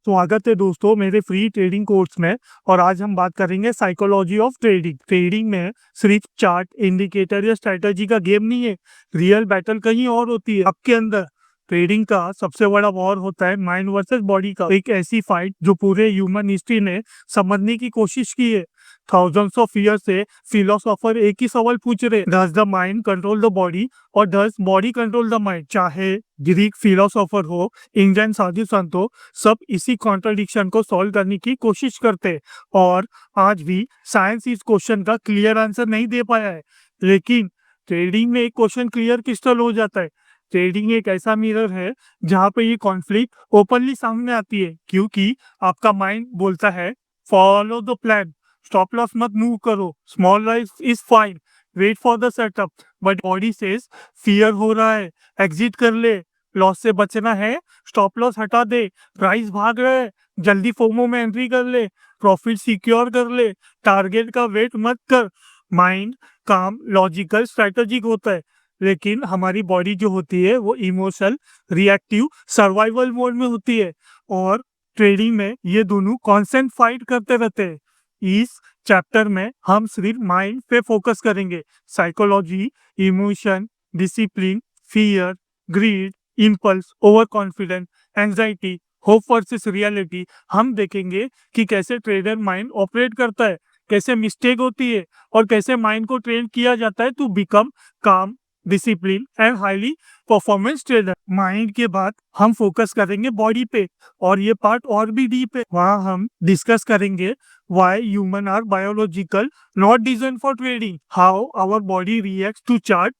स्वागत है दोस्तों मेरे फ्री ट्रेडिंग कोर्स में। और आज हम बात करेंगे साइकोलॉजी ऑफ ट्रेडिंग। ट्रेडिंग में सिर्फ चार्ट, इंडिकेटर या स्ट्रेटजी का गेम नहीं है, रियल बैटल कहीं और होती है आपके अंदर। ट्रेडिंग का सबसे बड़ा वॉर होता है माइंड वर्सेस बॉडी का, एक ऐसी फाइट जो पूरे ह्यूमन हिस्ट्री ने समझने की कोशिश की है। थाउजेंड्स ऑफ ईयर से फिलोसोफर एक ही सवाल पूछ रहे, does the mind control the body और does body control the mind. चाहे ग्रीक फिलोसोफर हो, इंडियन साधु संत हो, सब इसी कॉन्ट्रडिक्शन को सॉल्व करने की कोशिश करते। और आज भी साइंस इस क्वेश्चन का क्लियर आंसर नहीं दे पाया है, लेकिन ट्रेडिंग में एक क्वेश्चन क्लियर क्रिस्टल हो जाता है। ट्रेडिंग एक ऐसा मिरर है जहाँ पे ये कॉन्फ्लिक्ट ओपनली सामने आती है, क्योंकि आपका माइंड बोलता है follow the plan, stop loss मत मूव करो, small rise is fine, wait for the setup. But body says fear हो रहा है, एग्जिट कर ले, लॉस से बचना है, स्टॉप लॉस हटा दे, प्राइस भाग रहा है, जल्दी फोमो में एंट्री कर ले, प्रॉफिट सिक्योर कर ले, टारगेट का वेट मत कर। माइंड काम, लॉजिकल, स्ट्रेटेजिक होता है, लेकिन हमारी बॉडी जो होती है वो इमोशनल, रिएक्टिव, सर्वाइवल मोड में होती है। और ट्रेडिंग में ये दोनों कॉन्स्टेंट फाइट करते रहते हैं। इस चैप्टर में हम सिर्फ माइंड पे फोकस करेंगे। Psychology, emotion, discipline, fear, greed, impulse, over confidence, anxiety, hope versus reality. हम देखेंगे कि कैसे ट्रेडर माइंड ऑपरेट करता है, कैसे मिस्टेक होती है और कैसे माइंड को ट्रेन किया जाता है टू बिकम काम, discipline and highly performance trader. Mind के बाद हम फोकस करेंगे बॉडी पे, और ये पार्ट और भी डीप है। वहाँ हम डिस्कस करेंगे why human are biological not design for trading, how our body reacts to chart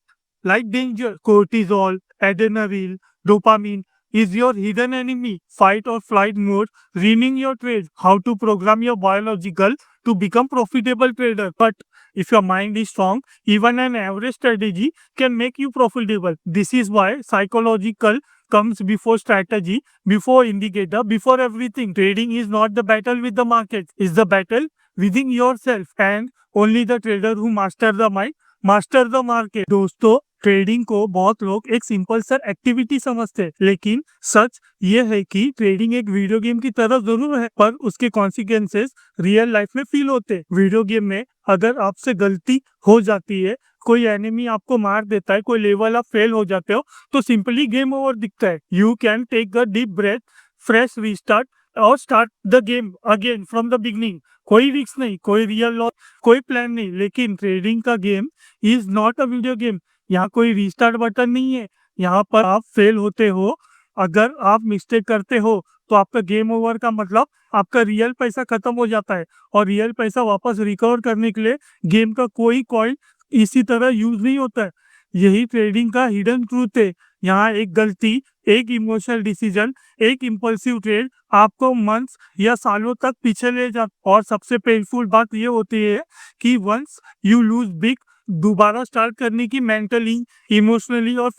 like danger, cortisol, adrenaline, dopamine is your hidden enemy. Fight or flight mode, ruining your trade. How to program your biological to become profitable trader. But if your mind is strong, even an average strategy can make you profitable. This is why psychological comes before strategy, before indicator, before everything. Trading is not the battle with the market, it's the battle within yourself. And only the trader who master the mind master the market. दोस्तों, trading को बहुत लोग एक simple सा activity समझते हैं, लेकिन सच ये है कि ट्रेडिंग एक वीडियो गेम की तरह जरूर है, पर उसके कॉन्सिक्वेंसेस रियल लाइफ में फील होते हैं। वीडियो गेम में अगर आपसे गलती हो जाती है, कोई एनिमी आपको मार देता है, कोई लेवल आप फेल हो जाते हो, तो सिंपली गेम ओवर दिखता है। You can take a deep breath, fresh restart और start the game again from the beginning. कोई रिस्क नहीं, कोई रियल लॉस, कोई प्लान नहीं। लेकिन ट्रेडिंग का game is not a video game. यहाँ कोई रीस्टार्ट बटन नहीं है। यहाँ पर आप फेल होते हो, अगर आप मिस्टेक करते हो तो आपका गेम ओवर का मतलब आपका रियल पैसा खत्म हो जाता है, और रियल पैसा वापस रिकवर करने के लिए गेम का कोई कॉइन इसी तरह यूज नहीं होता है। यही ट्रेडिंग का हिडन ट्रूथ है। यहाँ एक गलती, एक इमोशनल डिसीजन, एक इम्पल्सिव ट्रेड आपको मंथ्स या सालों तक पीछे ले जाता। और सबसे पेनफुल बात ये होती है कि वंस यू लूज बिग, दोबारा स्टार्ट करने की मेंटली, इमोशनली और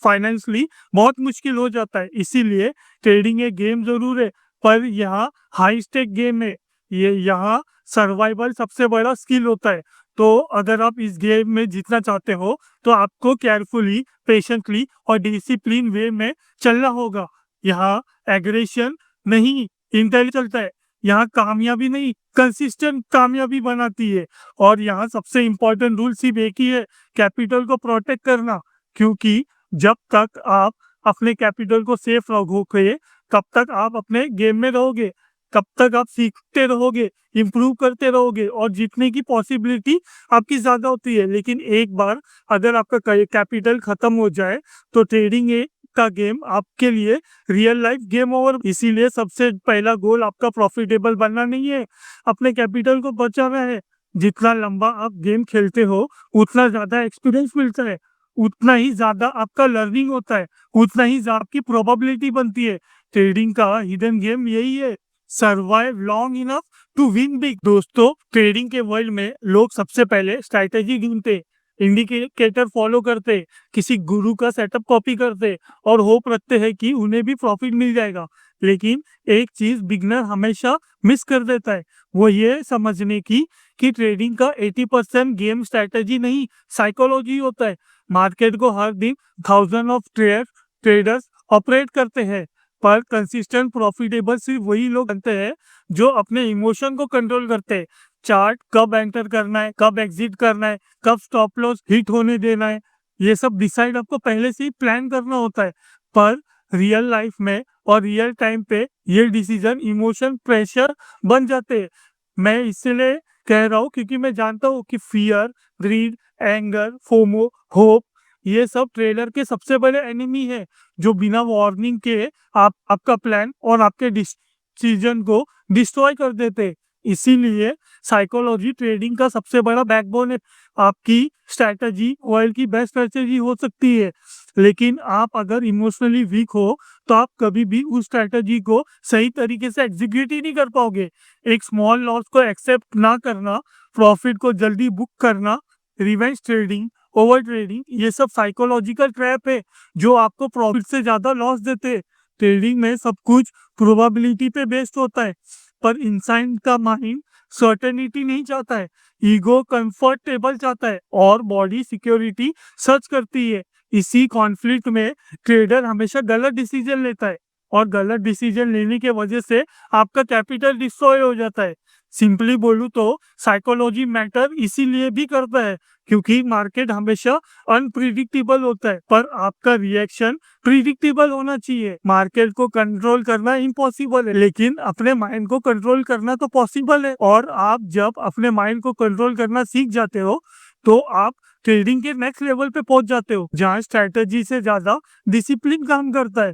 फाइनेंशियली बहुत मुश्किल हो जाता है। इसीलिए ट्रेडिंग एक गेम जरूर है, पर यहाँ हाई स्टेक गेम है। ये यहाँ सर्वाइवल सबसे बड़ा स्किल होता है। तो अगर आप इस गेम में जीतना चाहते हो तो आपको केयरफुली, पेशेंटली और डिसिप्लिन वे में चलना होगा। यहाँ एग्रेशन नहीं, इंटेलिजेंस चलता है। यहाँ कामयाबी नहीं, कंसिस्टेंट कामयाबी बनाती है। और यहाँ सबसे इंपॉर्टेंट रूल सिर्फ एक ही है, कैपिटल को प्रोटेक्ट करना। क्योंकि जब तक आप अपने कैपिटल को सेफ रखोगे, तब तक आप अपने गेम में रहोगे, कब तक आप सीखते रहोगे, इम्प्रूव करते रहोगे और जीतने की पॉसिबिलिटी आपकी ज्यादा होती है। लेकिन एक बार अगर आपका कैपिटल खत्म हो जाए तो ट्रेडिंग का गेम आपके लिए रियल लाइफ गेम ओवर। इसीलिए सबसे पहला गोल आपका प्रॉफिटेबल बनना नहीं है, अपने कैपिटल को बचाना है। जितना लंबा आप गेम खेलते हो, उतना ज्यादा एक्सपीरियंस मिलता है, उतना ही ज्यादा आपका लर्निंग होता है, उतना ही ज्यादा आपकी प्रोबेबिलिटी बनती है। ट्रेडिंग का हिडन गेम यही है, survive long enough to win big. दोस्तों, ट्रेडिंग के वर्ल्ड में लोग सबसे पहले स्ट्रैटेजी ढूंढते, इंडिकेटर फॉलो करते, किसी गुरु का सेटअप कॉपी करते और होप रखते हैं कि उन्हें भी प्रॉफिट मिल जाएगा। लेकिन एक चीज बिगनर हमेशा मिस कर देता है, वो ये समझने की कि ट्रेडिंग का 80% गेम स्ट्रैटेजी नहीं, साइकोलॉजी होता है। मार्केट को हर दिन थाउजेंड ऑफ ट्रेडर्स ऑपरेट करते हैं, पर कंसिस्टेंट प्रॉफिटेबल सिर्फ वही लोग बनते हैं जो अपने इमोशन को कंट्रोल करते हैं। चार्ट कब एंटर करना है, कब एग्जिट करना है, कब स्टॉप लॉस हिट होने देना है, ये सब डिसाइड आपको पहले से ही प्लान करना होता है। पर रियल लाइफ में और रियल टाइम पे ये डिसीजन इमोशन प्रेशर बन जाते हैं। मैं इसलिए कह रहा हूँ क्योंकि मैं जानता हूँ कि fear, greed, anger, FOMO, hope, ये सब ट्रेडर के सबसे बड़े एनिमी है, जो बिना वार्निंग के आपका प्लान और आपके डिसीजन को डिस्ट्रॉय कर देते। इसीलिए साइकोलॉजी ट्रेडिंग का सबसे बड़ा बैकबोन है। आपकी स्ट्रैटेजी वर्ल्ड की बेस्ट स्ट्रैटेजी हो सकती है, लेकिन आप अगर इमोशनली वीक हो तो आप कभी भी उस स्ट्रैटेजी को सही तरीके से एग्जीक्यूट ही नहीं कर पाओगे। एक स्मॉल लॉस को एक्सेप्ट ना करना, प्रॉफिट को जल्दी बुक करना, रिवेंज ट्रेडिंग, ओवर ट्रेडिंग, ये सब साइकोलॉजिकल ट्रैप है जो आपको प्रॉफिट से ज्यादा लॉस देते हैं। ट्रेडिंग में सब कुछ प्रोबेबिलिटी पे बेस्ड होता है, पर इंसान का माइंड सर्टेनिटी नहीं चाहता है। ईगो कंफर्टेबल चाहता है और बॉडी सिक्योरिटी सर्च करती है। इसी कॉन्फ्लिक्ट में ट्रेडर हमेशा गलत डिसीजन लेता है और गलत डिसीजन लेने के वजह से आपका कैपिटल डिस्ट्रॉय हो जाता है। सिंपली बोलूं तो साइकोलॉजी मैटर इसीलिए भी करता है क्योंकि मार्केट हमेशा अनप्रिडिक्टेबल होता है, पर आपका रिएक्शन प्रिडिक्टेबल होना चाहिए। मार्केट को कंट्रोल करना इम्पॉसिबल है, लेकिन अपने माइंड को कंट्रोल करना तो पॉसिबल है। और आप जब अपने माइंड को कंट्रोल करना सीख जाते हो तो आप ट्रेडिंग के नेक्स्ट लेवल पे पहुंच जाते हो, जहां स्ट्रैटेजी से ज्यादा डिसिप्लिन काम करता है।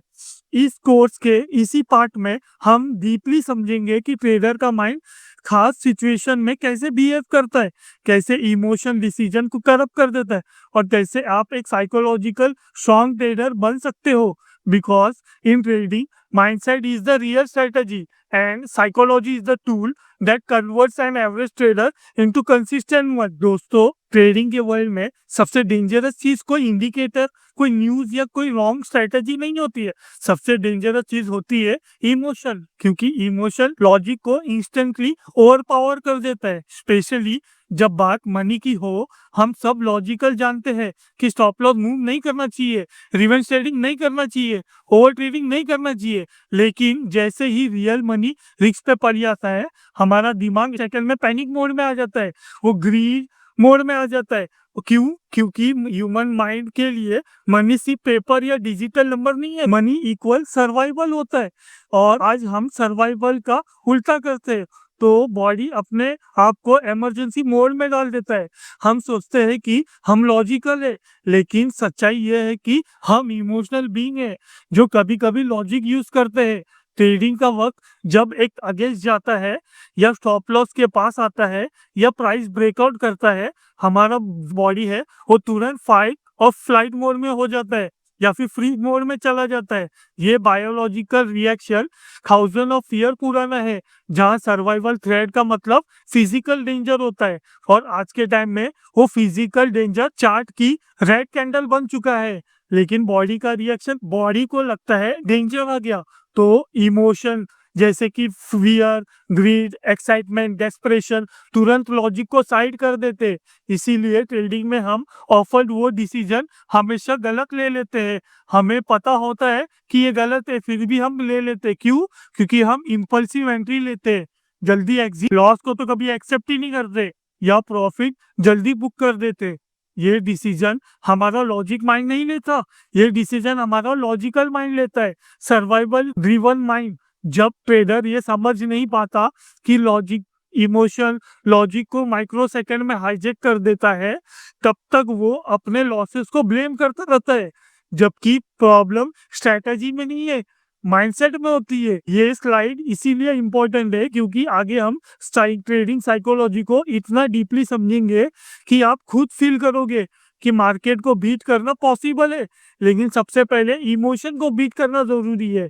इस कोर्स के इसी पार्ट में हम डीपली समझेंगे कि ट्रेडर का माइंड खास सिचुएशन में कैसे बिहेव करता है, कैसे इमोशन डिसीजन को करप्ट कर देता है, और कैसे आप एक साइकोलॉजिकल स्ट्रॉन्ग ट्रेडर बन सकते हो। Because in trading mindset is the real strategy and psychology is the tool that converts an average trader into consistent one. दोस्तों, ट्रेडिंग के वर्ल्ड में सबसे डेंजरस चीज कोई इंडिकेटर, कोई न्यूज या कोई रॉन्ग स्ट्रेटेजी नहीं होती है। सबसे डेंजरस चीज होती है इमोशन, क्योंकि इमोशन लॉजिक को इंस्टेंटली ओवरपावर कर देता है। स्पेशली जब बात मनी की हो, हम सब लॉजिकल जानते हैं कि स्टॉप लॉस मूव नहीं करना चाहिए, रिवेंज ट्रेडिंग नहीं करना चाहिए, ओवर ट्रेडिंग नहीं करना चाहिए, लेकिन जैसे ही रियल मनी रिस्क पे पड़ जाता है, हमारा दिमाग सेकंड में पैनिक मोड में आ जाता है, वो ग्रीड मोड में आ जाता है। क्यों? क्योंकि ह्यूमन माइंड के लिए मनी सिर्फ पेपर या डिजिटल नंबर नहीं है, मनी इक्वल सर्वाइवल होता है। और आज हम सर्वाइवल का उल्टा करते हैं, तो बॉडी अपने आप को इमरजेंसी मोड में डाल देता है। हम सोचते हैं कि हम लॉजिकल है, लेकिन सच्चाई यह है कि हम इमोशनल बीइंग है जो कभी कभी लॉजिक यूज करते हैं। ट्रेडिंग का वक्त जब एक अगेंस्ट जाता है या स्टॉप लॉस के पास आता है या प्राइस ब्रेकआउट करता है, हमारा बॉडी है वो तुरंत फाइट और फ्लाइट मोड में हो जाता है या फिर फ्रीज मोड में चला जाता है। ये biological reaction thousand of year पुराना है, जहां सर्वाइवल थ्रेट का मतलब फिजिकल डेंजर होता है, और आज के टाइम में वो फिजिकल डेंजर चार्ट की रेड कैंडल बन चुका है। लेकिन बॉडी का रिएक्शन, बॉडी को लगता है डेंजर आ गया, तो इमोशन जैसे कि फियर, ग्रीड, एक्साइटमेंट, डेस्परेशन तुरंत लॉजिक को साइड कर देते। इसीलिए ट्रेडिंग में हम ऑफर्ड वो डिसीजन हमेशा गलत ले लेते हैं। हमें पता होता है कि ये गलत है, फिर भी हम ले लेते। क्यों? क्योंकि हम इम्पल्सिव एंट्री लेते हैं, जल्दी एग्जिट, लॉस को तो कभी एक्सेप्ट ही नहीं करते, या प्रॉफिट जल्दी बुक कर देते। ये डिसीजन हमारा लॉजिक माइंड नहीं लेता, ये डिसीजन हमारा लॉजिकल माइंड लेता है, सर्वाइवल ड्रिवन माइंड। जब ट्रेडर ये समझ नहीं पाता कि लॉजिक इमोशन लॉजिक को माइक्रो सेकंड में हाईजेक कर देता है, तब तक वो अपने लॉसेस को ब्लेम करता रहता है, जबकि प्रॉब्लम स्ट्रैटेजी में नहीं है, माइंडसेट में होती है। ये स्लाइड इसीलिए इंपॉर्टेंट है क्योंकि आगे हम ट्रेडिंग साइकोलॉजी को इतना डीपली समझेंगे कि आप खुद फील करोगे कि मार्केट को बीट करना पॉसिबल है, लेकिन सबसे पहले इमोशन को बीट करना जरूरी है।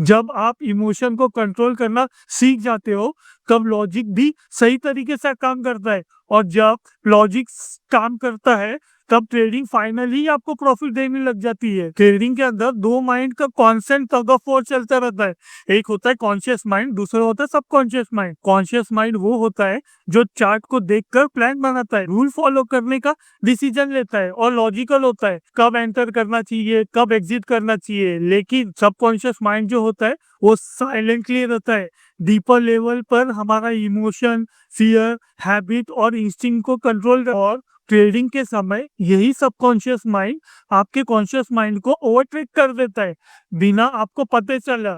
जब आप इमोशन को कंट्रोल करना सीख जाते हो, तब लॉजिक भी सही तरीके से काम करता है, और जब लॉजिक काम करता है तब ट्रेडिंग फाइनली आपको प्रॉफिट देने लग जाती है। ट्रेडिंग के अंदर दो माइंड का कॉन्स्टेंट टग ऑफ वॉर चलता रहता है। एक होता है कॉन्शियस माइंड, दूसरा होता है सबकॉन्शियस माइंड। कॉन्शियस माइंड वो होता है जो चार्ट को देखकर प्लान बनाता है, रूल फॉलो करने का डिसीजन लेता है और लॉजिकल होता है, कब एंटर करना चाहिए, कब एग्जिट करना चाहिए। लेकिन सबकॉन्शियस माइंड जो होता है वो साइलेंटली रहता है, डीपर लेवल पर हमारा इमोशन, फियर, हैबिट और इंस्टिंक्ट को कंट्रोल। और ट्रेडिंग के समय यही सबकॉन्शियस माइंड आपके कॉन्शियस माइंड को ओवरटेक कर देता है बिना आपको पता चला।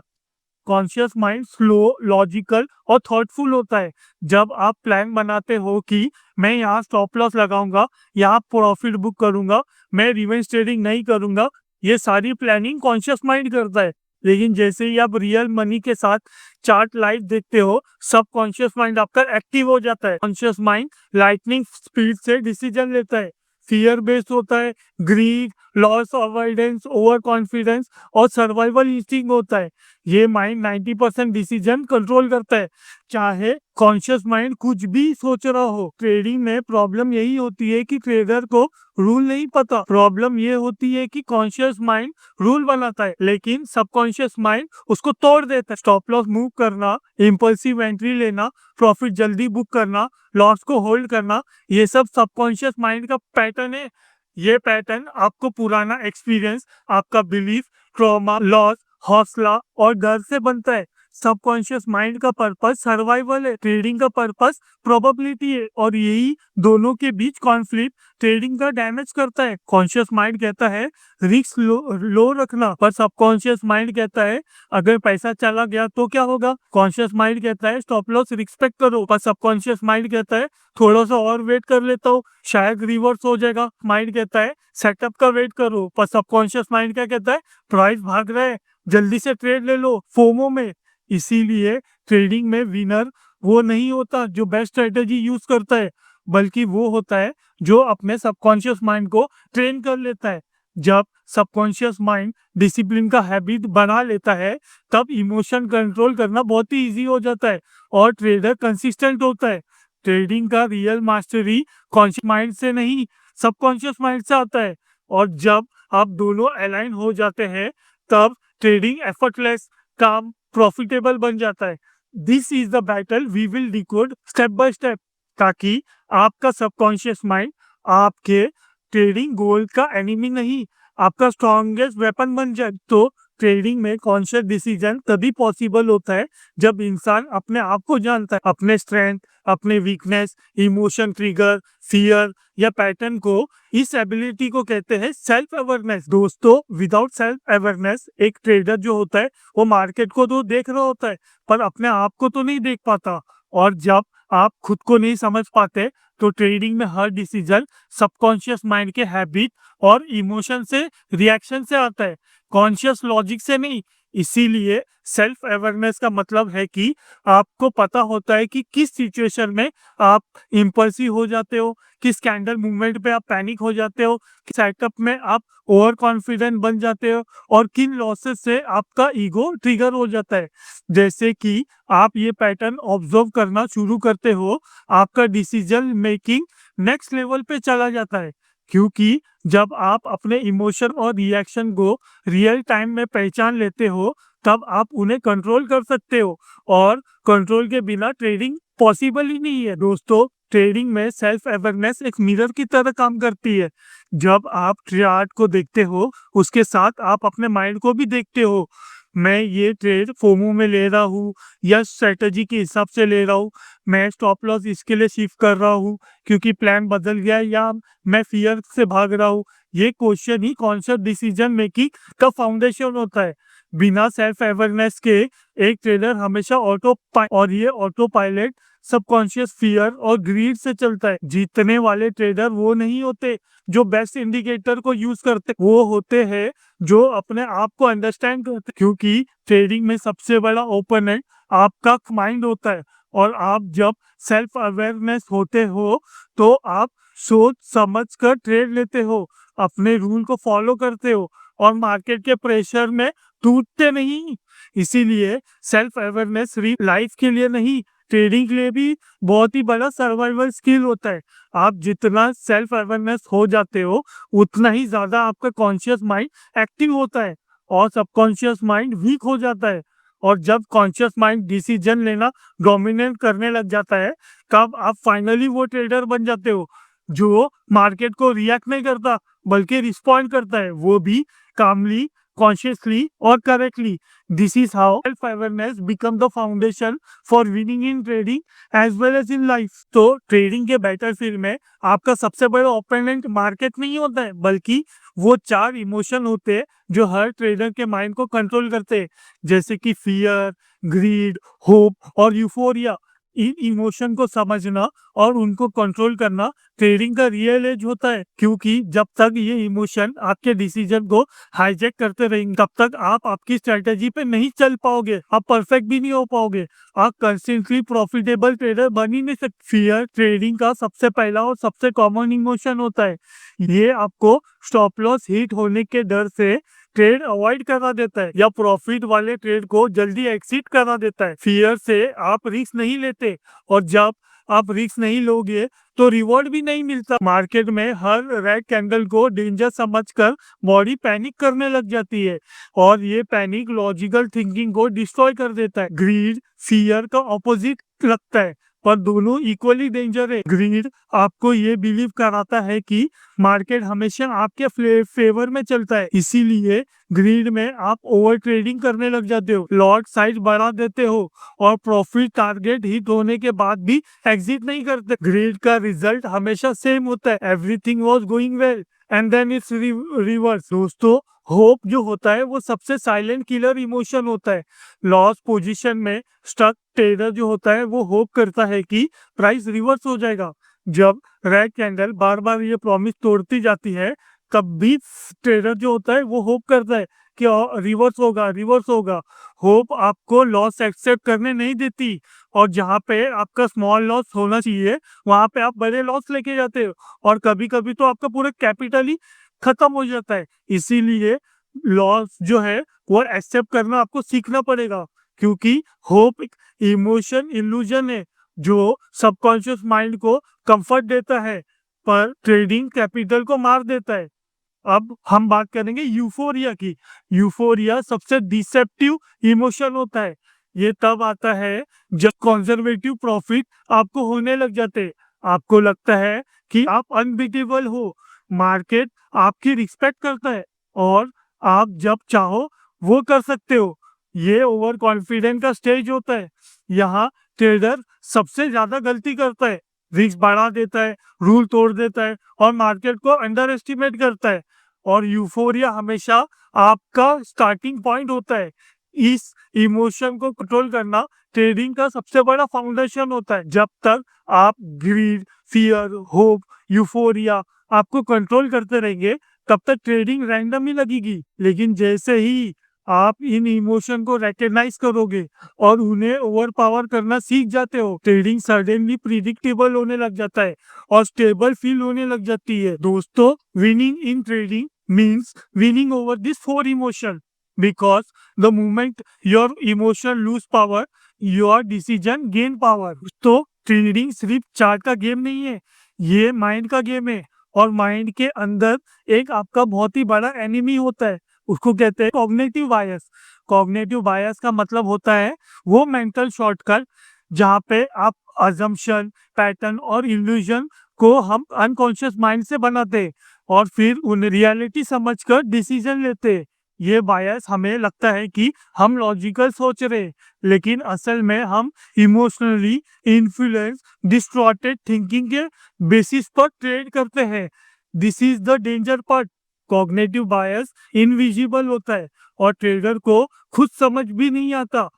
कॉन्शियस माइंड स्लो, लॉजिकल और थॉटफुल होता है। जब आप प्लान बनाते हो कि मैं यहाँ स्टॉप लॉस लगाऊंगा, यहाँ प्रॉफिट बुक करूंगा, मैं रिवेंज ट्रेडिंग नहीं करूंगा, ये सारी प्लानिंग कॉन्शियस माइंड करता है। लेकिन जैसे ही आप रियल मनी के साथ चार्ट लाइव देखते हो, सबकॉन्शियस माइंड आपका एक्टिव हो जाता है। कॉन्शियस माइंड लाइटनिंग स्पीड से डिसीजन लेता है, फियर बेस्ड होता है, greed, loss avoidance, over confidence और सर्वाइवल इंस्टिंक्ट होता है। ये माइंड 90% डिसीजन कंट्रोल करता है, चाहे कॉन्शियस माइंड कुछ भी सोच रहा हो। ट्रेडिंग में प्रॉब्लम यही होती है कि ट्रेडर को रूल नहीं पता। प्रॉब्लम ये होती है कि कॉन्शियस माइंड रूल बनाता है लेकिन सबकॉन्शियस माइंड उसको तोड़ देता है। स्टॉप लॉस मूव करना, इम्पल्सिव एंट्री लेना, प्रॉफिट जल्दी बुक करना, लॉस को होल्ड करना, ये सब सबकॉन्शियस माइंड का पैटर्न है। ये पैटर्न आपको पुराना एक्सपीरियंस, आपका बिलीफ, ट्रॉमा, लॉस, हौसला और डर से बनता है। सबकॉन्शियस माइंड का पर्पस सर्वाइवल है, ट्रेडिंग का पर्पस प्रोबेबिलिटी है, और यही दोनों के बीच कॉन्फ्लिक्ट ट्रेडिंग का डैमेज करता है। कॉन्शियस माइंड कहता है रिस्क लो रखना, पर सबकॉन्शियस माइंड कहता है अगर पैसा चला गया तो क्या होगा। कॉन्शियस माइंड कहता है स्टॉप लॉस रिस्पेक्ट करो, पर सबकॉन्शियस माइंड कहता है थोड़ा सा और वेट कर लेता हूँ, शायद रिवर्स हो जाएगा। माइंड कहता है सेटअप का वेट करो, पर सबकॉन्शियस माइंड क्या कहता है प्राइस भाग रहा है, जल्दी से ट्रेड ले लो फोमो में। इसीलिए ट्रेडिंग में विनर वो नहीं होता जो बेस्ट स्ट्रेटेजी यूज करता है, बल्कि वो होता है जो अपने सबकॉन्शियस माइंड को ट्रेन कर लेता है। जब सबकॉन्शियस माइंड डिसिप्लिन का हैबिट बना लेता है, तब इमोशन कंट्रोल करना बहुत ही इजी हो जाता है और ट्रेडर कंसिस्टेंट होता है। ट्रेडिंग का रियल मास्टरी कॉन्शियस माइंड से नहीं, सबकॉन्शियस माइंड से आता है। और जब आप दोनों अलाइन हो जाते हैं, तब ट्रेडिंग एफर्टलेस, काम, प्रॉफिटेबल बन जाता है। This is the battle we will decode step by step, ताकि आपका सबकॉन्शियस माइंड आपके ट्रेडिंग गोल का एनिमी नहीं, आपका स्ट्रॉन्गेस्ट वेपन बन जाए। तो ट्रेडिंग में कॉन्शियस डिसीजन तभी पॉसिबल होता है जब इंसान अपने आप को जानता है, अपने स्ट्रेंथ, अपने वीकनेस, इमोशन ट्रिगर, फियर या पैटर्न को। इस एबिलिटी को कहते हैं सेल्फ अवेयरनेस। दोस्तों, विदाउट सेल्फ अवेयरनेस एक ट्रेडर जो होता है वो मार्केट को तो देख रहा होता है पर अपने आप को तो नहीं देख पाता। और जब आप खुद को नहीं समझ पाते तो ट्रेडिंग में हर डिसीजन सबकॉन्शियस माइंड के हैबिट और इमोशन से, रिएक्शन से आता है, कॉन्शियस लॉजिक से नहीं। इसीलिए सेल्फ अवेयरनेस का मतलब है कि आपको पता होता है कि किस सिचुएशन में आप इम्पल्सिव हो जाते हो, किस कैंडल मूवमेंट पे आप पैनिक हो जाते हो, किस सेटअप में आप ओवर कॉन्फिडेंट बन जाते हो और किन लॉसेस से आपका ईगो ट्रिगर हो जाता है। जैसे कि आप ये पैटर्न ऑब्जर्व करना शुरू करते हो, आपका डिसीजन मेकिंग नेक्स्ट लेवल पे चला जाता है, क्योंकि जब आप अपने इमोशन और रिएक्शन को रियल टाइम में पहचान लेते हो, तब आप उन्हें कंट्रोल कर सकते हो, और कंट्रोल के बिना ट्रेडिंग पॉसिबल ही नहीं है। दोस्तों, ट्रेडिंग में सेल्फ अवेयरनेस एक मिरर की तरह काम करती है। जब आप चार्ट को देखते हो, उसके साथ आप अपने माइंड को भी देखते हो। मैं ये ट्रेड फोमो में ले रहा हूँ या स्ट्रेटजी के हिसाब से ले रहा हूँ, मैं स्टॉप लॉस इसके लिए शिफ्ट कर रहा हूँ क्योंकि प्लान बदल गया है, या मैं फियर से भाग रहा हूँ। ये क्वेश्चन ही कॉन्शियस डिसीजन मेकिंग का फाउंडेशन होता है। बिना सेल्फ अवेयरनेस के एक ट्रेडर हमेशा और ये ऑटो पायलट सबकॉन्शियस फियर और ग्रीड से चलता है। जीतने वाले ट्रेडर वो नहीं होते जो बेस्ट इंडिकेटर को यूज करते, वो होते हैं जो अपने आप को अंडरस्टैंड करते, क्योंकि ट्रेडिंग में सबसे बड़ा ओपोनेंट आपका माइंड होता है। और आप जब सेल्फ अवेयरनेस होते हो तो आप सोच समझ कर ट्रेड लेते हो, अपने रूल को फॉलो करते हो और मार्केट के प्रेशर में टूटते नहीं। इसीलिए सेल्फ अवेयरनेस सिर्फ लाइफ के लिए नहीं, ट्रेडिंग के लिए भी बहुत ही बड़ा सर्वाइवल स्किल होता है। आप जितना सेल्फ अवेयरनेस हो जाते हो, उतना ही ज़्यादा आपका कॉन्शियस माइंड एक्टिव होता है और सबकॉन्शियस माइंड वीक हो जाता है। और जब कॉन्शियस माइंड डिसीजन लेना डोमिनेट करने लग जाता है, तब आप फाइनली वो ट्रेडर बन जाते हो जो मार्केट को रिएक्ट नहीं करता, बल्कि रिस्पॉन्ड करता है, वो भी कामली, कॉन्शियसली और correctly. This is how self awareness become the foundation for winning in trading as well as in life. तो ट्रेडिंग के बैटलफील्ड में आपका सबसे बड़ा ओपोनेंट मार्केट नहीं होता है, बल्कि वो 4 इमोशन होते हैं जो हर ट्रेडर के माइंड को कंट्रोल करते हैं, जैसे कि फियर, ग्रीड, होप और यूफोरिया। इन इमोशन को समझना और उनको कंट्रोल करना ट्रेडिंग का रियल एज होता है, क्योंकि जब तक ये इमोशन आपके डिसीजन को हाईजैक करते रहेंगे, तब तक आप आपकी स्ट्रेटेजी पे नहीं चल पाओगे, आप परफेक्ट भी नहीं हो पाओगे, आप कंसिस्टेंटली प्रॉफिटेबल ट्रेडर बन ही नहीं सकते। फियर ट्रेडिंग का सबसे पहला और सबसे कॉमन इमोशन होता है। ये आपको स्टॉप लॉस हिट होने के डर से ट्रेड अवॉइड करा देता है या प्रॉफिट वाले ट्रेड को जल्दी एक्सिट करा देता है। फियर से आप रिस्क नहीं लेते, और जब आप रिस्क नहीं लोगे तो रिवॉर्ड भी नहीं मिलता। मार्केट में हर रेड कैंडल को डेंजर समझकर बॉडी पैनिक करने लग जाती है, और ये पैनिक लॉजिकल थिंकिंग को डिस्ट्रॉय कर देता है। ग्रीड फियर का ऑपोजिट लगता है, पर दोनों इक्वली डेंजर है। ग्रीड आपको ये बिलीव कराता है कि मार्केट हमेशा आपके फेवर में चलता है, इसीलिए ग्रीड में आप ओवर ट्रेडिंग करने लग जाते हो, लॉट साइज बढ़ा देते हो और प्रॉफिट टारगेट हिट होने के बाद भी एग्जिट नहीं करते। ग्रीड का रिजल्ट हमेशा सेम होता है, everything was going well and then it's reverse. दोस्तों, होप जो होता है वो सबसे साइलेंट किलर इमोशन होता है। लॉस पोजीशन में स्टक ट्रेडर जो होता है वो होप करता है कि प्राइस रिवर्स हो जाएगा। जब रेड कैंडल बार बार ये प्रॉमिस तोड़ती जाती है, तब भी ट्रेडर जो होता है वो होप करता है कि रिवर्स होगा, रिवर्स होगा। होप आपको लॉस एक्सेप्ट करने नहीं देती, और जहाँ पे आपका स्मॉल लॉस होना चाहिए वहां पे आप बड़े लॉस लेके जाते हो, और कभी कभी तो आपका पूरा कैपिटल ही खत्म हो जाता है। इसीलिए लॉस जो है वो एक्सेप्ट करना आपको सीखना पड़ेगा, क्योंकि होप एक इमोशन इल्यूजन है जो सबकॉन्शियस माइंड को कंफर्ट देता है, पर ट्रेडिंग कैपिटल को मार देता है। अब हम बात करेंगे यूफोरिया की। यूफोरिया सबसे डिसेप्टिव इमोशन होता है। ये तब आता है जब कंजर्वेटिव प्रॉफिट आपको होने लग जाते हैं। आपको लगता है कि आप अनबीटेबल हो, मार्केट आपकी रिस्पेक्ट करता है और आप जब चाहो वो कर सकते हो। ये ओवर कॉन्फिडेंस का स्टेज होता है। यहाँ ट्रेडर सबसे ज्यादा गलती करता है, रिस्क बढ़ा देता है, रूल तोड़ देता है और मार्केट को अंडर एस्टिमेट करता है। और यूफोरिया हमेशा आपका स्टार्टिंग पॉइंट होता है। इस इमोशन को कंट्रोल करना ट्रेडिंग का सबसे बड़ा फाउंडेशन होता है। जब तक आप ग्रीड, फियर, होप, यूफोरिया आपको कंट्रोल करते रहेंगे, तब तक ट्रेडिंग रैंडम ही लगेगी। लेकिन जैसे ही आप इन इमोशन को रिकॉग्नाइज करोगे और उन्हें ओवर पावर करना सीख जाते हो, ट्रेडिंग सडनली प्रिडिक्टेबल होने लग जाता है और स्टेबल फील होने लग जाती है। दोस्तों, winning in trading means winning over these 4 emotions, because the moment your emotion lose power, your decision gain power। तो ट्रेडिंग सिर्फ चार्ट का गेम नहीं है, ये माइंड का गेम है, और माइंड के अंदर एक आपका बहुत ही बड़ा एनिमी होता है, उसको कहते हैं कॉग्निटिव बायस। कॉग्निटिव बायस का मतलब होता है वो मेंटल शॉर्टकट जहाँ पे आप अजम्पशन, पैटर्न और इल्यूजन को हम अनकॉन्शियस माइंड से बनाते हैं और फिर उन रियलिटी समझकर डिसीजन लेते हैं। ये बायस हमें लगता है कि हम लॉजिकल सोच रहे हैं, लेकिन असल में हम इमोशनली इन्फ्लुएंस डिस्टॉर्टेड थिंकिंग के बेसिस पर ट्रेड करते हैं। This is the danger part. Cognitive bias invisible होता है और ट्रेडर को खुद समझ भी नहीं आता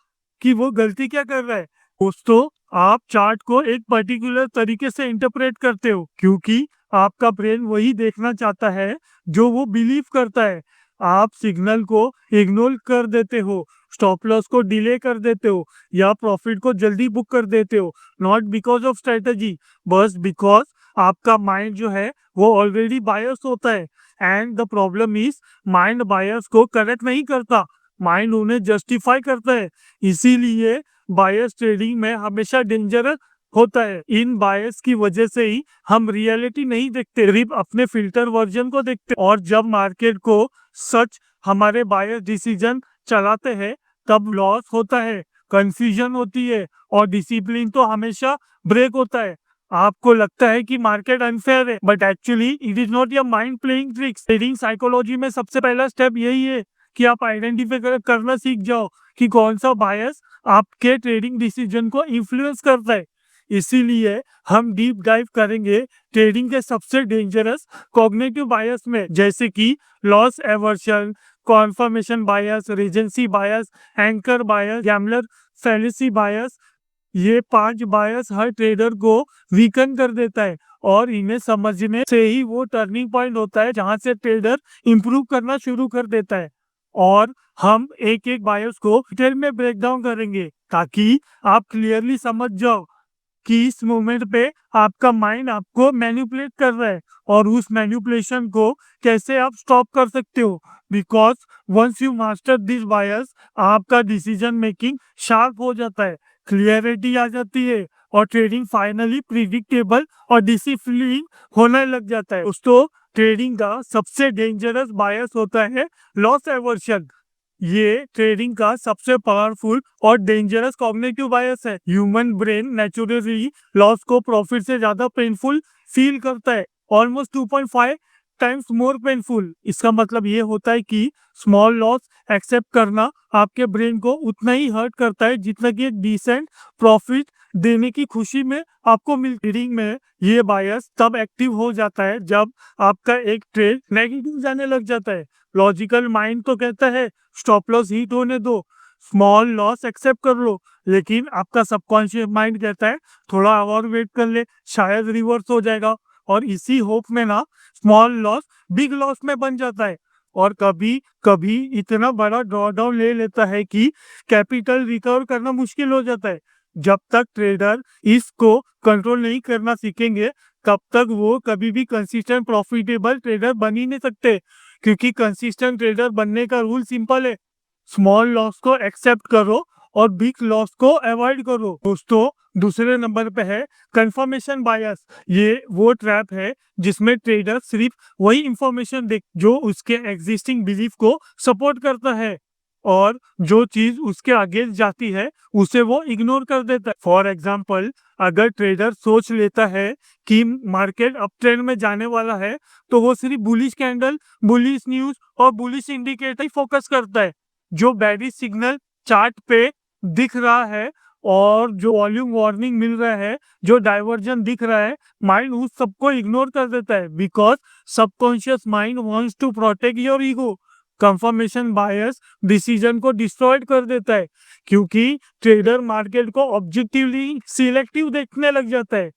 कि वो गलती क्या कर रहा है। दोस्तों, आप चार्ट को एक पर्टिकुलर तरीके से इंटरप्रेट करते हो क्योंकि आपका ब्रेन वही देखना चाहता है जो वो बिलीव करता है। आप सिग्नल को इग्नोर कर देते हो, स्टॉप लॉस को डिले कर देते हो या प्रॉफिट को जल्दी बुक कर देते हो, नॉट बिकॉज ऑफ स्ट्रेटजी, बस बिकॉज आपका माइंड जो है वो ऑलरेडी बायस होता है। And the problem is mind bias को करेक्ट नहीं करता, माइंड उन्हें जस्टिफाई करता है। इसीलिए बायस ट्रेडिंग में हमेशा डेंजरस होता है। इन बायस की वजह से ही हम रियलिटी नहीं देखते, सिर्फ अपने फिल्टर वर्जन को देखते, और जब मार्केट को सच हमारे बायस डिसीजन चलाते हैं तब लॉस होता है, कंफ्यूजन होती है और डिसिप्लिन तो हमेशा ब्रेक होता है। आपको लगता है कि मार्केट अनफेयर है, but actually it is not your mind playing tricks. Trading psychology में सबसे पहला स्टेप यही है कि आप आइडेंटिफाई करना सीख जाओ कि कौन सा बायस आपके ट्रेडिंग डिसीजन को इन्फ्लुएंस करता है। इसीलिए हम डीप डाइव करेंगे ट्रेडिंग के सबसे डेंजरस कॉग्निटिव बायस में, जैसे कि loss aversion, confirmation bias, recency bias, anchor bias, gambler fallacy bias. ये 5 बायस हर ट्रेडर को वीकन कर देता है और इन्हें समझने से ही वो टर्निंग पॉइंट होता है जहां से ट्रेडर इंप्रूव करना शुरू कर देता है। और हम एक एक बायस को डिटेल में ब्रेक डाउन करेंगे ताकि आप क्लियरली समझ जाओ कि इस मोमेंट पे आपका माइंड आपको मैनिपुलेट कर रहा है और उस मैनिपुलेशन को कैसे आप स्टॉप कर सकते हो। Because once you master this bias, आपका डिसीजन मेकिंग शार्प हो जाता है, क्लियरिटी आ जाती है और ट्रेडिंग फाइनली प्रिडिक्टेबल और डिसिप्लिन होने लग जाता है। दोस्तों, ट्रेडिंग का सबसे डेंजरस बायस होता है लॉस एवर्शन। ये ट्रेडिंग का सबसे पावरफुल और डेंजरस कॉग्निटिव बायस है। ह्यूमन ब्रेन नेचुरली लॉस को प्रॉफिट से ज्यादा पेनफुल फील करता है, ऑलमोस्ट 2.5 टाइम्स मोर पेनफुल। इसका मतलब ये होता है कि स्मॉल लॉस एक्सेप्ट करना आपके ब्रेन को उतना ही हर्ट करता है जितना कि एक डिसेंट प्रॉफिट देने की खुशी में आपको मिल। ट्रेडिंग में ये बायस तब एक्टिव हो जाता है जब आपका एक ट्रेड नेगेटिव जाने लग जाता है। लॉजिकल माइंड तो कहता है स्टॉप लॉस हिट होने दो, स्मॉल लॉस एक्सेप्ट कर लो, लेकिन आपका सबकॉन्शियस माइंड कहता है थोड़ा और वेट कर ले, शायद रिवर्स हो जाएगा। और इसी होप में ना स्मॉल लॉस बिग लॉस में बन जाता है और कभी कभी इतना बड़ा ड्रॉडाउन ले लेता है कि कैपिटल रिकवर करना मुश्किल हो जाता है। जब तक ट्रेडर इसको कंट्रोल नहीं करना सीखेंगे तब तक वो कभी भी कंसिस्टेंट प्रॉफिटेबल ट्रेडर बन ही नहीं सकते, क्योंकि कंसिस्टेंट ट्रेडर बनने का रूल सिंपल है, स्मॉल लॉस को एक्सेप्ट करो और बिग लॉस को अवॉइड करो। दोस्तों, दूसरे नंबर पे है कंफर्मेशन बायस। ये वो ट्रैप है जिसमें ट्रेडर सिर्फ वही इंफॉर्मेशन देख जो उसके एग्जिस्टिंग बिलीफ को सपोर्ट करता है और जो चीज उसके आगे जाती है उसे वो इग्नोर कर देता है। फॉर एग्जाम्पल, अगर ट्रेडर सोच लेता है कि मार्केट अप ट्रेंड में जाने वाला है तो वो सिर्फ बुलिश कैंडल, बुलिश न्यूज और बुलिश इंडिकेटर ही फोकस करता है। जो बेरिश सिग्नल चार्ट पे दिख रहा है और जो वॉल्यूम वार्निंग मिल रहा है, जो डाइवर्जन दिख रहा है, माइंड उस सबको इग्नोर कर देता है because subconscious mind wants to protect your ego. Confirmation bias decision को डिस्ट्रॉयड कर देता है क्योंकि ट्रेडर मार्केट को ऑब्जेक्टिवली सिलेक्टिव देखने लग जाता है।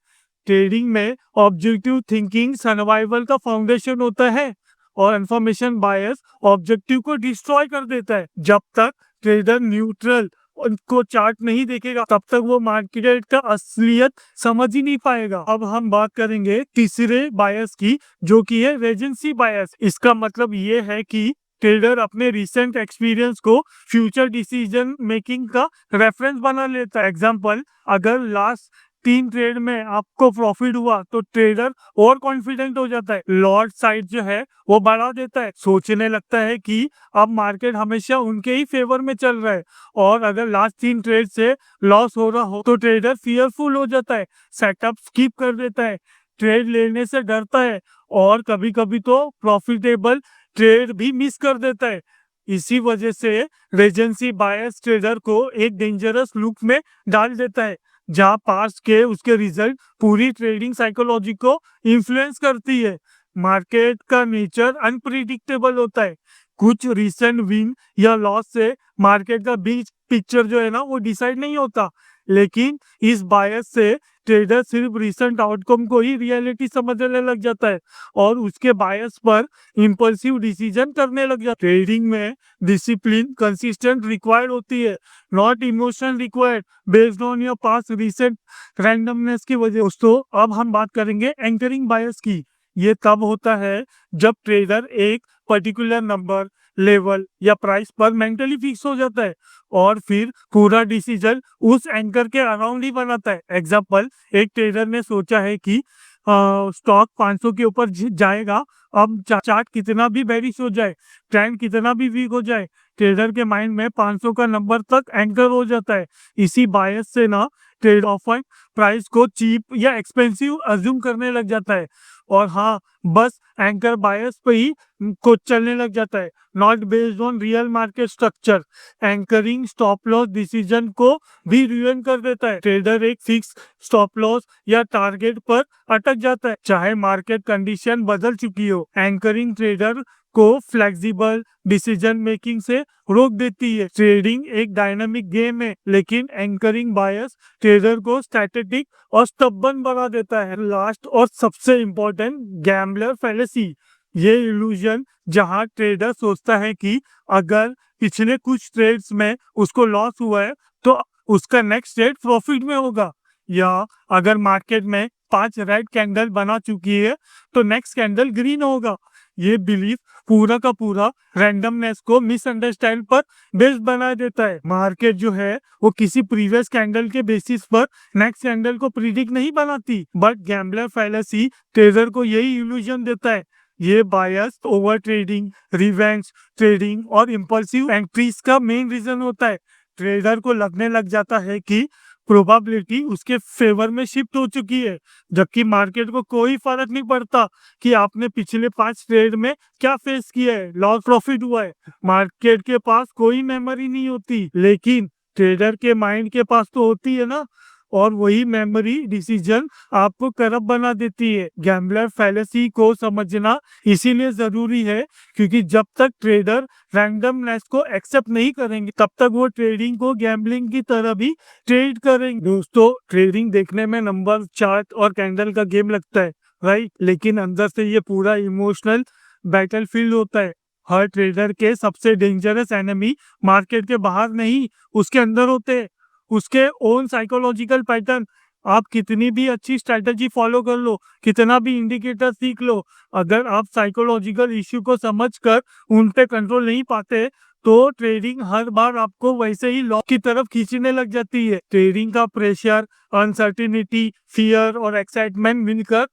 ट्रेडिंग में ऑब्जेक्टिव थिंकिंग सर्वाइवल का फाउंडेशन होता है और इंफॉर्मेशन बायस ऑब्जेक्टिव को डिस्ट्रॉय कर देता है। जब तक ट्रेडर न्यूट्रल को चार्ट नहीं देखेगा तब तक वो मार्केट का असलियत समझ ही नहीं पाएगा। अब हम बात करेंगे तीसरे बायस की, जो कि है रीजेंसी बायस। इसका मतलब ये है कि ट्रेडर अपने रिसेंट एक्सपीरियंस को फ्यूचर डिसीजन मेकिंग का रेफरेंस बना लेता है। एग्जांपल, अगर लास्ट 3 ट्रेड में आपको प्रॉफिट हुआ तो ट्रेडर और कॉन्फिडेंट हो जाता है, लॉट साइज जो है वो बढ़ा देता है, सोचने लगता है कि अब मार्केट हमेशा उनके ही फेवर में चल रहा है। और अगर लास्ट 3 ट्रेड से लॉस हो रहा हो तो ट्रेडर फियरफुल हो जाता है, सेटअप स्किप कर देता है, ट्रेड लेने से डरता है और कभी कभी तो प्रॉफिटेबल ट्रेड भी मिस कर देता है। इसी वजह से रीजेंसी बायस ट्रेडर को एक डेंजरस लूप में डाल देता है जहां पास्ट के उसके रिजल्ट पूरी ट्रेडिंग साइकोलॉजी को इन्फ्लुएंस करती है। मार्केट का नेचर अनप्रिडिक्टेबल होता है, कुछ रिसेंट विन या लॉस से मार्केट का बिग पिक्चर जो है ना वो डिसाइड नहीं होता, लेकिन इस बायस से ट्रेडर सिर्फ रिसेंट आउटकम को ही रियलिटी समझने लग जाता है और उसके बायस पर इंपल्सिव डिसीजन करने लग जाता है। ट्रेडिंग में डिसिप्लिन कंसिस्टेंट रिक्वायर्ड होती है, not emotion required based on your past recent randomness की वजह। दोस्तों, अब हम बात करेंगे एंकरिंग बायस की। ये तब होता है जब ट्रेडर एक पर्टिकुलर नंबर, लेवल या प्राइस पर मेंटली फिक्स हो जाता है और फिर पूरा डिसीजन उस एंकर के अराउंड ही बनाता है। एग्जाम्पल, एक ट्रेडर ने सोचा है कि स्टॉक 500 के ऊपर जाएगा। अब चार्ट कितना भी बेरिश हो जाए, ट्रेंड कितना भी वीक हो जाए, ट्रेडर के माइंड में 500 का नंबर तक एंकर हो जाता है। इसी बायस से ना ट्रेड ऑफर प्राइस को चीप या एक्सपेंसिव अज्यूम करने लग जाता है और हाँ, बस एंकर बायस पे ही को चलने लग जाता है, not based on real market structure. Anchoring stop loss decision को भी रुइन कर देता है। ट्रेडर एक फिक्स स्टॉप लॉस या टारगेट पर अटक जाता है, चाहे मार्केट कंडीशन बदल चुकी हो। एंकरिंग ट्रेडर को फ्लेक्सिबल डिसीजन मेकिंग से रोक देती है। ट्रेडिंग एक डायनामिक गेम है, लेकिन एंकरिंग बायस ट्रेडर को स्टैटिक और स्टबर्न बना देता है। लास्ट और सबसे इंपॉर्टेंट, गैम्बलर फैलेसी। ये इल्यूजन जहां ट्रेडर सोचता है कि अगर पिछले कुछ ट्रेड्स में उसको लॉस हुआ है तो उसका नेक्स्ट ट्रेड प्रॉफिट में होगा, या अगर मार्केट में 5 रेड कैंडल बना चुकी है तो नेक्स्ट कैंडल ग्रीन होगा। ये बिलीफ पूरा का पूरा रैंडमनेस को मिसअंडरस्टैंड पर बेस्ड बना देता है। मार्केट जो है वो किसी प्रीवियस कैंडल के बेसिस पर नेक्स्ट कैंडल को प्रिडिक्ट नहीं बनाती, बट गैम्बलर फैलेसी ट्रेडर को यही इल्यूजन देता है। ये बायस ओवर ट्रेडिंग, रिवेंज ट्रेडिंग और इम्पल्सिव एंट्रीज का मेन रीजन होता है। ट्रेडर को लगने लग जाता है कि प्रोबेबिलिटी उसके फेवर में शिफ्ट हो चुकी है, जबकि मार्केट को कोई फर्क नहीं पड़ता कि आपने पिछले 5 ट्रेड में क्या फेस किया है, लॉस प्रॉफिट हुआ है। मार्केट के पास कोई मेमोरी नहीं होती, लेकिन ट्रेडर के माइंड के पास तो होती है ना, और वही मेमोरी डिसीजन आपको करप्ट बना देती है। गैम्बलर फैलेसी को समझना इसीलिए जरूरी है क्योंकि जब तक ट्रेडर रैंडमनेस को एक्सेप्ट नहीं करेंगे तब तक वो ट्रेडिंग को गैम्बलिंग की तरह भी ट्रेड करेंगे। दोस्तों, ट्रेडिंग देखने में नंबर, चार्ट और कैंडल का गेम लगता है, राइट, लेकिन अंदर से ये पूरा इमोशनल बैटलफील्ड होता है। हर ट्रेडर के सबसे डेंजरस एनिमी मार्केट के बाहर नहीं, उसके अंदर होते हैं। उसके ओन साइकोलॉजिकल पैटर्न। आप कितनी भी अच्छी स्ट्रेटजी फॉलो कर लो, कितना भी इंडिकेटर सीख लो, अगर आप साइकोलॉजिकल इश्यू को समझकर उन पे कंट्रोल नहीं पाते तो ट्रेडिंग हर बार आपको वैसे ही लॉस की तरफ खींचने लग जाती है। ट्रेडिंग का प्रेशर, अनसर्टिनिटी, फियर और एक्साइटमेंट मिलकर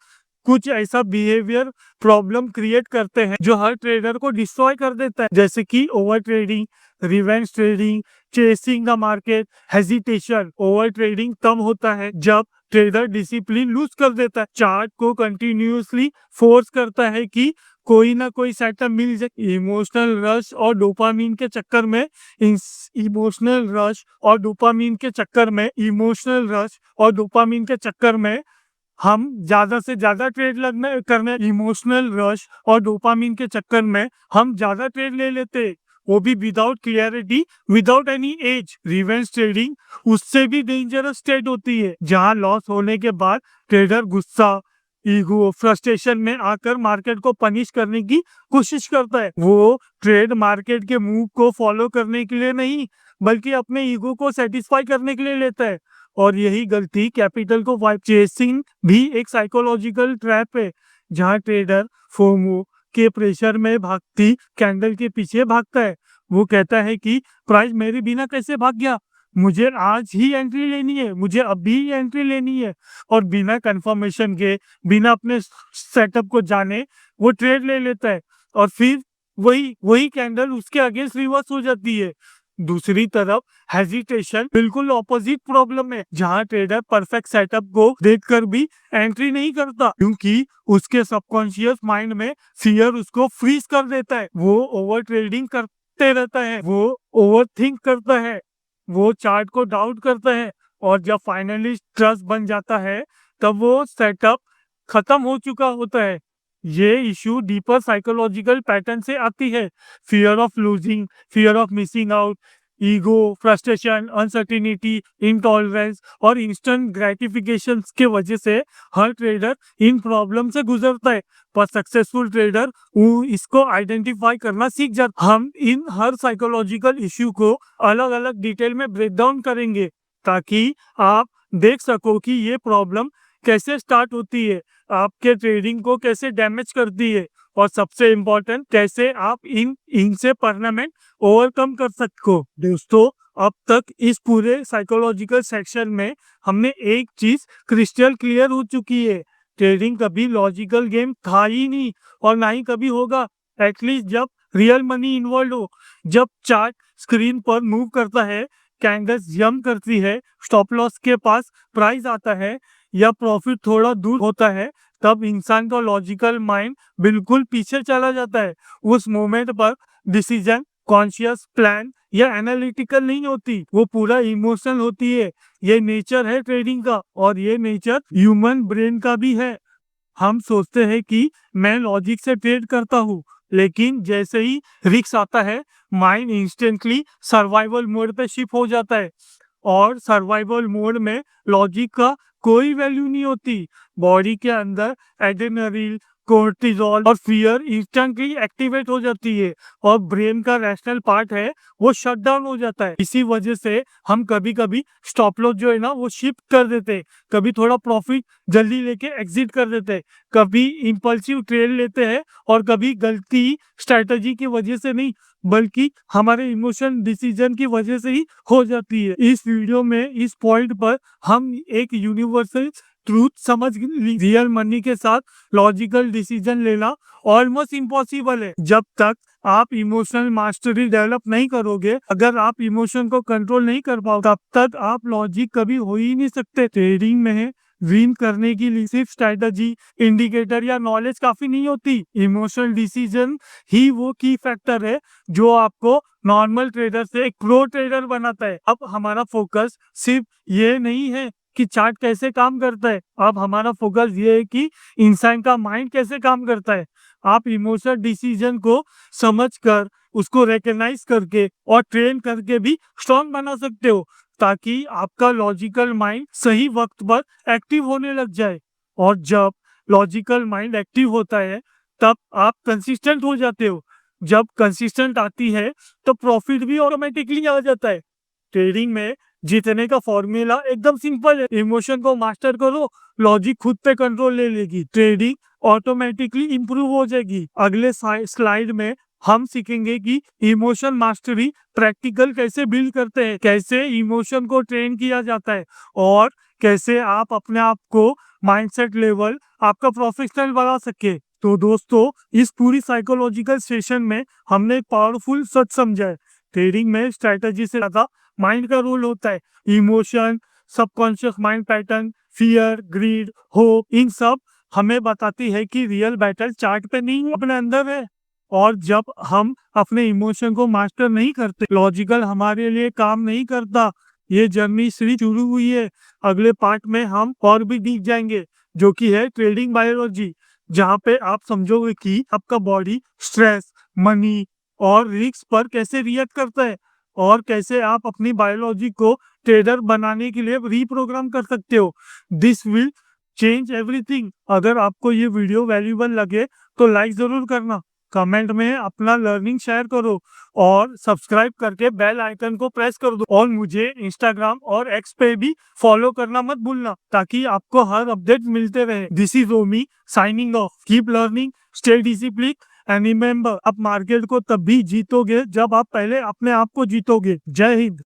कुछ ऐसा बिहेवियर प्रॉब्लम क्रिएट करते हैं जो हर ट्रेडर को डिस्ट्रॉय कर देता है, जैसे कि over trading, revenge trading, chasing the market, hesitation. Over trading तब होता है जब ट्रेडर डिसिप्लिन लूज कर देता है, चार्ट को कंटिन्यूअसली फोर्स करता है कि कोई ना कोई सेटअप मिल जाए। इमोशनल रश और डोपामीन के चक्कर में हम ज्यादा से ज्यादा ट्रेड ले लेते, वो भी without clarity, without any as. Revenge trading उससे भी डेंजरस ट्रेड होती है, जहां लॉस होने के बाद ट्रेडर गुस्सा, ईगो, फ्रस्ट्रेशन में आकर मार्केट को पनिश करने की कोशिश करता है। वो ट्रेड मार्केट के मूव को फॉलो करने के लिए नहीं, बल्कि अपने ईगो को सेटिस्फाई करने के लिए लेता है, और यही गलती कैपिटल को वाइप। चेसिंग भी एक साइकोलॉजिकल ट्रैप है, जहां ट्रेडर फोमो के प्रेशर में भागती कैंडल के पीछे भागता है। वो कहता है कि प्राइस मेरे बिना कैसे भाग गया, मुझे आज ही एंट्री लेनी है, मुझे अभी ही एंट्री लेनी है, और बिना कंफर्मेशन के, बिना अपने सेटअप को जाने वो ट्रेड ले लेता है, और फिर वही कैंडल उसके अगेंस्ट रिवर्स हो जाती है। दूसरी तरफ हेजिटेशन बिल्कुल ऑपोजिट प्रॉब्लम है, जहां ट्रेडर परफेक्ट सेटअप को देखकर भी एंट्री नहीं करता, क्योंकि उसके सबकॉन्शियस माइंड में फियर उसको फ्रीज कर देता है। वो ओवर ट्रेडिंग करते रहता है, वो ओवर थिंक करता है, वो चार्ट को डाउट करता है, और जब फाइनली ट्रस्ट बन जाता है तब वो सेटअप खत्म हो चुका होता है। ये इशू डीपर साइकोलॉजिकल पैटर्न से आती है, fear of losing, fear of missing out, ego, frustration, uncertainty, intolerance और इंस्टेंट ग्रेटिफिकेशन के वजह से हर ट्रेडर इन प्रॉब्लम से गुजरता है, पर सक्सेसफुल ट्रेडर इसको आइडेंटिफाई करना सीख जाता है। हम इन हर साइकोलॉजिकल इश्यू को अलग अलग डिटेल में ब्रेक डाउन करेंगे, ताकि आप देख सको कि ये प्रॉब्लम कैसे स्टार्ट होती है, आपके ट्रेडिंग को कैसे डैमेज करती है, और सबसे इम्पोर्टेंट कैसे आप इनसे परमानेंट ओवरकम कर सकते हो। दोस्तों, अब तक इस पूरे साइकोलॉजिकल सेक्शन में हमने एक चीज क्रिस्टल क्लियर हो चुकी है, ट्रेडिंग कभी लॉजिकल गेम था ही नहीं और ना ही कभी होगा, एटलीस्ट जब रियल मनी इन्वॉल्व हो। जब चार्ट स्क्रीन पर मूव करता है, कैंडल्स जंप करती है, स्टॉप लॉस के पास प्राइस आता है या प्रॉफिट थोड़ा दूर होता है, तब इंसान का लॉजिकल माइंड बिल्कुल पीछे चला जाता है। उस मोमेंट पर डिसीजन कॉन्शियस प्लान या एनालिटिकल नहीं होती, वो पूरा इमोशनल होती है। ये नेचर है ट्रेडिंग का और ये नेचर ह्यूमन ब्रेन का भी है। हम सोचते हैं कि मैं लॉजिक से ट्रेड करता हूँ, लेकिन जैसे ही रिस्क आता है, माइंड इंस्टेंटली सर्वाइवल मोड पे शिफ्ट हो जाता है और सर्वाइवल मोड में लॉजिक का कोई वैल्यू नहीं होती। बॉडी के अंदर एड्रेनलिन, कोर्टिजोल और फियर इंस्टेंटली एक्टिवेट हो जाती है और ब्रेन का रैशनल पार्ट है वो शट डाउन हो जाता है। इसी वजह से हम कभी कभी स्टॉप लॉस जो है ना वो शिफ्ट कर देते हैं, कभी थोड़ा प्रॉफिट जल्दी लेके एग्जिट कर देते हैं, कभी इंपल्सिव ट्रेड लेते हैं और कभी गलती स्ट्रेटजी की वजह से नहीं बल्कि हमारे इमोशन डिसीजन की वजह से ही हो जाती है। इस वीडियो में इस पॉइंट पर हम एक यूनिवर्सल ट्रूथ समझ रियल मनी के साथ लॉजिकल डिसीजन लेना ऑलमोस्ट इम्पॉसिबल है। जब तक आप इमोशनल मास्टरी डेवलप नहीं करोगे, अगर आप इमोशन को कंट्रोल नहीं कर पाओ, तब तक आप लॉजिक कभी हो ही नहीं सकते। ट्रेडिंग में विन करने के लिए सिर्फ स्ट्रैटेजी, इंडिकेटर या नॉलेज काफी नहीं होती। इमोशनल डिसीजन ही वो की फैक्टर है जो आपको नॉर्मल ट्रेडर से एक प्रो ट्रेडर बनाता है। अब हमारा फोकस सिर्फ ये नहीं है कि चार्ट कैसे काम करता है, अब हमारा फोकस ये है कि इंसान का माइंड कैसे काम करता है। आप इमोशनल डिसीजन को समझकर, उसको रिकॉग्नाइज करके और ट्रेन करके भी स्ट्रॉन्ग बना सकते हो, ताकि आपका लॉजिकल माइंड सही वक्त पर एक्टिव होने लग जाए। और जब लॉजिकल माइंड एक्टिव होता है, तब आप कंसिस्टेंट हो जाते हो। जब कंसिस्टेंट आती है तो प्रॉफिट भी ऑटोमेटिकली आ जाता है। ट्रेडिंग में जीतने का फॉर्मूला एकदम सिंपल है, इमोशन को मास्टर करो, लॉजिक खुद पे कंट्रोल ले लेगी, ट्रेडिंग ऑटोमेटिकली इंप्रूव हो जाएगी। अगले स्लाइड में हम सीखेंगे कि इमोशन मास्टरी प्रैक्टिकल कैसे बिल्ड करते हैं, कैसे इमोशन को ट्रेन किया जाता है और कैसे आप अपने आप को माइंडसेट लेवल आपका प्रोफेशनल बना सके। तो दोस्तों, इस पूरी साइकोलॉजिकल सेशन में हमने एक पावरफुल सच समझा है, ट्रेडिंग में स्ट्रेटजी से ज्यादा माइंड का रोल होता है। Emotion, subconscious mind pattern, fear, greed, hope, इन सब हमें बताती है कि रियल बैटल चार्ट पे नहीं अपने अंदर है। और जब हम अपने इमोशन को मास्टर नहीं करते, लॉजिकल हमारे लिए काम नहीं करता। ये जर्नी सिर्फ शुरू हुई है। अगले पार्ट में हम और भी डीप जाएंगे, जो कि है ट्रेडिंग बायोलॉजी, जहाँ पे आप समझोगे कि आपका बॉडी स्ट्रेस, मनी और रिस्क पर कैसे रिएक्ट करता है और कैसे आप अपनी बायोलॉजी को ट्रेडर बनाने के लिए रीप्रोग्राम कर सकते हो। This will change everything. अगर आपको ये वीडियो वैल्यूएबल लगे तो लाइक जरूर करना, कमेंट में अपना लर्निंग शेयर करो और सब्सक्राइब करके बेल आइकन को प्रेस कर दो। और मुझे इंस्टाग्राम और एक्स पे भी फॉलो करना मत भूलना, ताकि आपको हर अपडेट मिलते रहे। This is Omi signing off. Keep learning, stay discipline and remember, आप मार्केट को तब भी जीतोगे जब आप पहले अपने आप को जीतोगे। जय हिंद।